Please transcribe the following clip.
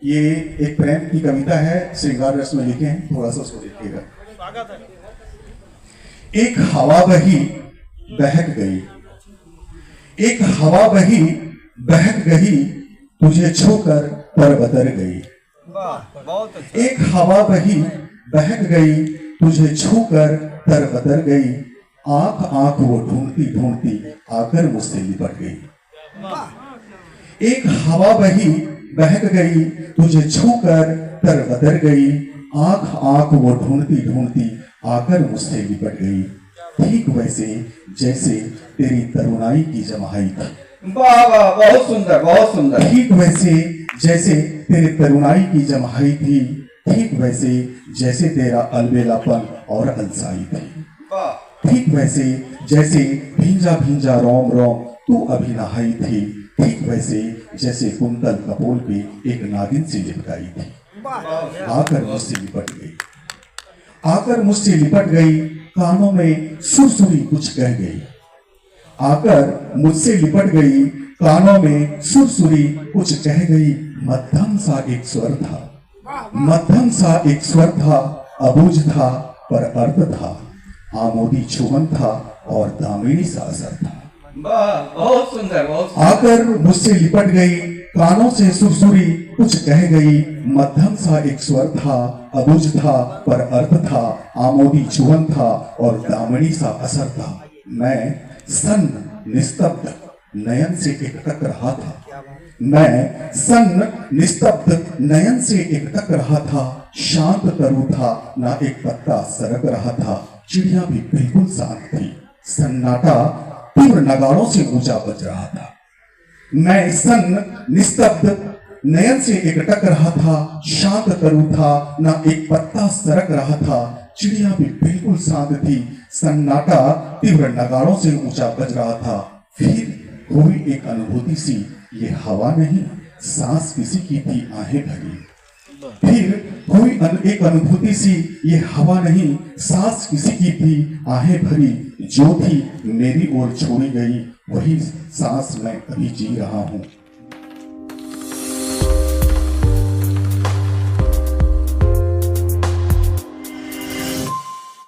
ये एक प्रेम की कविता है, श्रृंगार रस में लिखे हैं, थोड़ा सा उसको देखिएगा। एक हवा बही बहक गई, एक हवा बही बहक गई, तुझे छूकर पर बदर गई। एक हवा बही बहक गई, तुझे छूकर तर बदर गई। आंख आंख वो ढूंढती ढूंढती आकर मुझसे लिपट गई। एक हवा बही बहक गई, तुझे छूकर तर बदर गई। आंख आंख वो ढूंढती ढूंढती आकर मुझसे लिपट गई। ठीक वैसे जैसे तेरी तरुणाई की जमाई थी। वाह वाह, बहुत सुंदर, बहुत सुंदर। ठीक वैसे जैसे तेरी तरुणाई की जमाई थी, ठीक वैसे जैसे तेरा अलबेलापन और अलसाई थी। ठीक वैसे जैसे भींजा भींजा रोम रोम तू अभी नहाई थी। ठीक वैसे जैसे कुंतल कपोल पे एक नागिन सी लिपटाई थी। आकर मुझसे लिपट गई, आकर मुझसे लिपट गई, कानों में सुरसुरी कुछ कह गई। आकर मुझसे लिपट गई, कानों में सुरसुरी कुछ कह गई। मध्यम सा एक स्वर था, मध्यम सा एक स्वर था, अबूझ था पर अर्थ था। आमोदी छुमन था और दामिनी सा असर था। बहुत सुंदर, बहुत सुंदर। आकर मुझसे लिपट गई, कानों से सुरसुरी कुछ कह गई। मध्यम सा एक स्वर था, अबुझ था पर अर्थ था। आमोदी छुमन था और दामिनी सा असर था। मैं सन्न निस्तब्ध नयन से एकटक रहा था। मैं सन्न निस्तब्ध नयन से एकटक रहा था। शांत तरु था, ना एक पत्ता सरक रहा था। चिड़िया भी बिल्कुल शांत थी। सन्नाटा तीव्र नगाड़ों से ऊंचा बज रहा था। मैं सन्न निस्तब्ध नयन से एकटक रहा था। शांत तरु था, ना एक पत्ता सरक रहा था। चिड़िया भी बिल्कुल शांत थी। सन्नाटा तीव्र नगाड़ों से ऊंचा बज रहा था। फिर हुई एक अनुभूति सी, ये हवा नहीं सांस किसी की थी आहें भरी। फिर हुई एक अनुभूति सी, ये हवा नहीं सांस किसी की थी आहें भरी। जो थी मेरी ओर छोड़ी गई, वही सांस मैं अभी जी रहा हूँ।